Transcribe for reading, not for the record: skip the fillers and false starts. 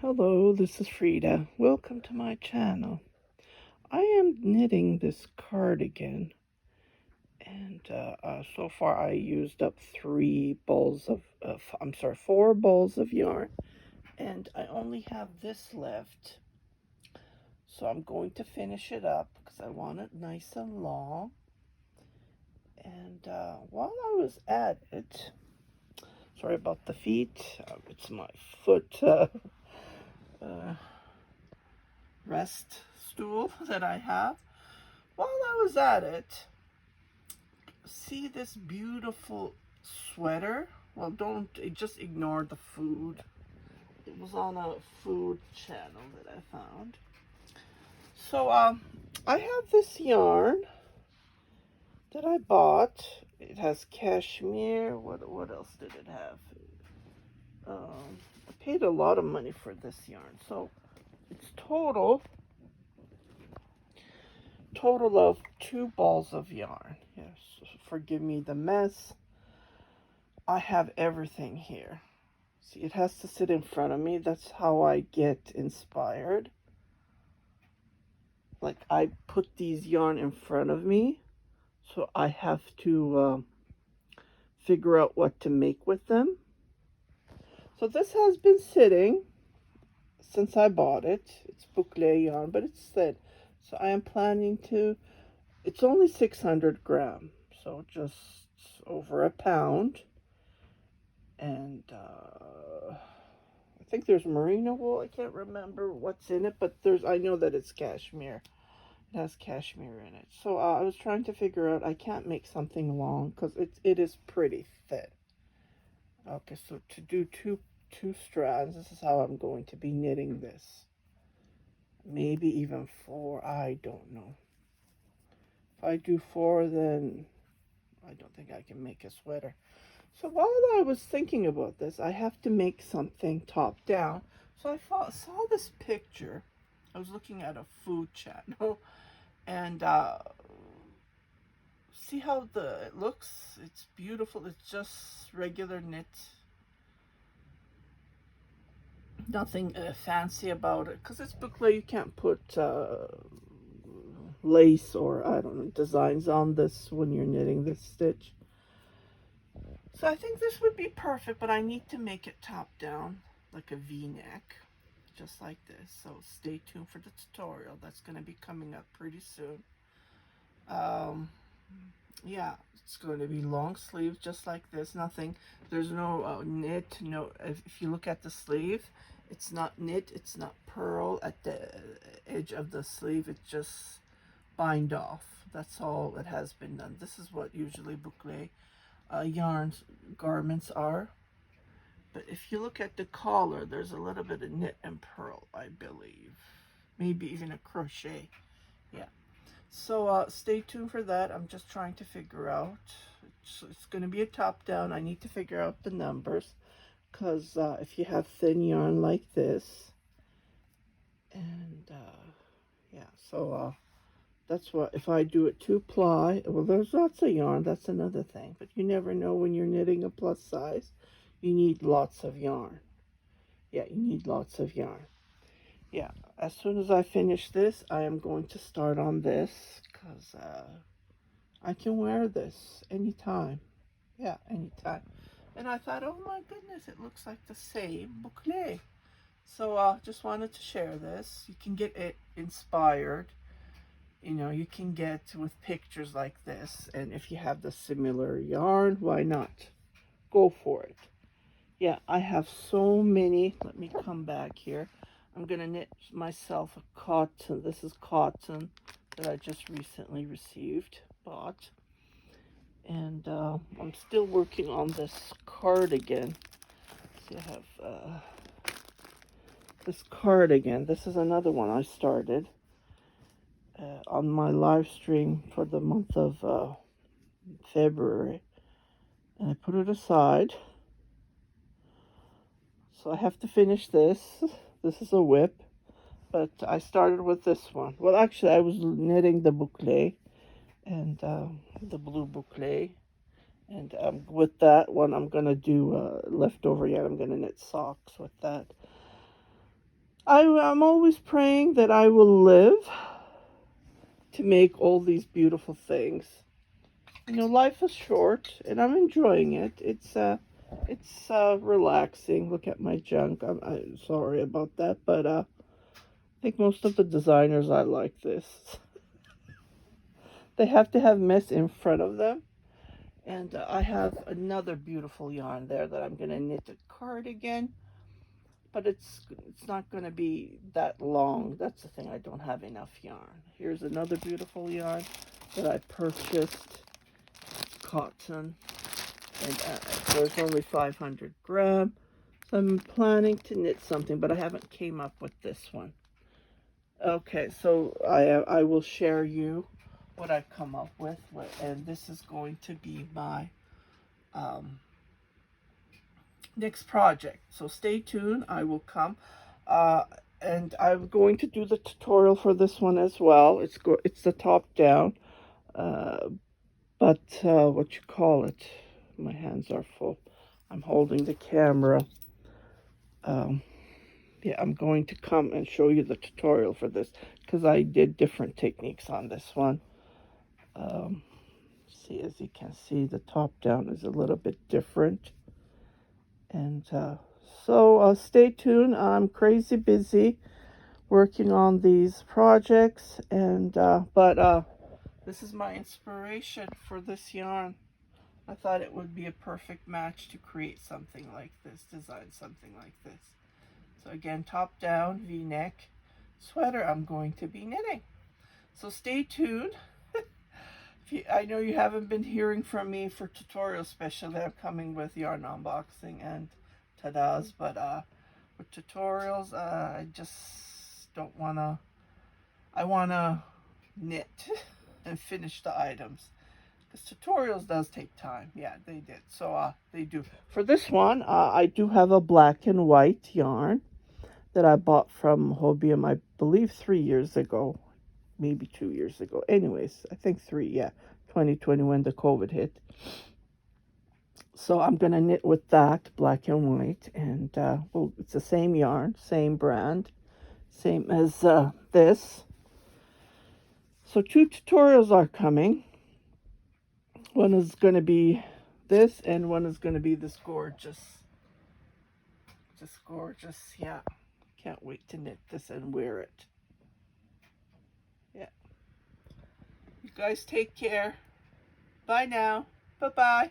Hello, this is Frida. Welcome to my channel. I am knitting this cardigan, and so far I used up 4 balls of yarn, and I only have this left. So I'm going to finish it up because I want it nice and long. And while I was at it, sorry about the feet, it's my foot rest stool that I have. While I was at it, see this beautiful sweater? Well, don't just ignore the food. It was on a food channel that I found. So, I have this yarn that I bought. It has cashmere. What else did it have? I paid a lot of money for this yarn. So, it's total of 2 balls of yarn. Yes, forgive me the mess. I have everything here. See, it has to sit in front of me. That's how I get inspired. Like, I put these yarn in front of me, so I have to figure out what to make with them. So this has been sitting since I bought it. It's boucle yarn, but it's set. So I am planning to, it's only 600 grams, so just over a pound. And I think there's merino wool. I can't remember what's in it, but I know that it's cashmere. It has cashmere in it. So I was trying to figure out, I can't make something long because it is pretty thin. Okay, so to do two strands, this is how I'm going to be knitting this. Maybe even 4, I don't know. If I do 4, then I don't think I can make a sweater. So while I was thinking about this, I have to make something top down. So I saw this picture. I was looking at a food channel, and see how it looks? It's beautiful. It's just regular knit. Nothing fancy about it. Because it's boucle, you can't put lace or, I don't know, designs on this when you're knitting this stitch. So I think this would be perfect, but I need to make it top down, like a V-neck, just like this. So stay tuned for the tutorial. That's going to be coming up pretty soon. Yeah, it's going to be long sleeves, just like this. Nothing, there's no knit. No, if you look at the sleeve, it's not knit, it's not purl at the edge of the sleeve. It's just bind off. That's all that has been done. This is what usually boucle yarns garments are. But if you look at the collar, there's a little bit of knit and purl, I believe. Maybe even a crochet. Yeah. So stay tuned for that. I'm just trying to figure out. It's going to be a top down. I need to figure out the numbers. Because if you have thin yarn like this. And yeah, so that's what, if I do it 2-ply, well, there's lots of yarn. That's another thing. But you never know when you're knitting a plus size. You need lots of yarn. Yeah, you need lots of yarn. Yeah, as soon as I finish this, I am going to start on this because I can wear this anytime. Yeah, anytime. And I thought, oh my goodness, it looks like the same boucle. So just wanted to share this. You can get it inspired. You know, you can get with pictures like this. And if you have the similar yarn, why not? Go for it. Yeah, I have so many. Let me come back here. I'm going to knit myself a cotton. This is cotton that I just recently bought. And I'm still working on this cardigan. See, I have this cardigan. This is another one I started on my live stream for the month of February. And I put it aside. So I have to finish this. This is a whip. But I started with this one. Well, actually, I was knitting the boucle and the blue boucle. And with that one, I'm going to do leftover yarn. I'm going to knit socks with that. I'm always praying that I will live to make all these beautiful things. You know, life is short, and I'm enjoying it. It's relaxing. Look at my junk. I'm sorry about that, but I think most of the designers are like this. They have to have mess in front of them. And I have another beautiful yarn there that I'm gonna knit a cardigan, but it's not gonna be that long. That's the thing. I don't have enough yarn. Here's another beautiful yarn that I purchased. Cotton, and there's only 500 gram. So I'm planning to knit something, but I haven't came up with this one. Okay, so I will share you what I've come up with, and this is going to be my um, next project. So stay tuned. I will come, uh, and I'm going to do the tutorial for this one as well. It's the top down, uh, but what you call it? My hands are full. I'm holding the camera. Um, yeah, I'm going to come and show you the tutorial for this because I did different techniques on this one. See, as you can see, the top down is a little bit different. And so stay tuned. I'm crazy busy working on these projects, and but this is my inspiration for this yarn. I thought it would be a perfect match to create something like this, design something like this. So again, top down V-neck sweater I'm going to be knitting. So stay tuned. I know you haven't been hearing from me for tutorials, especially I'm coming with yarn unboxing and ta-das, but with tutorials, I just don't wanna, I wanna knit and finish the items. Because tutorials does take time. Yeah, they did. So they do. For this one, I do have a black and white yarn that I bought from Hobium, I believe 3 years ago, maybe 2 years ago. Anyways, I think 3, yeah, 2020 when the COVID hit. So I'm going to knit with that, black and white, and well, it's the same yarn, same brand, same as this. So 2 tutorials are coming. One is going to be this, and one is going to be this gorgeous, yeah. Can't wait to knit this and wear it. Yeah. You guys take care. Bye now. Bye-bye.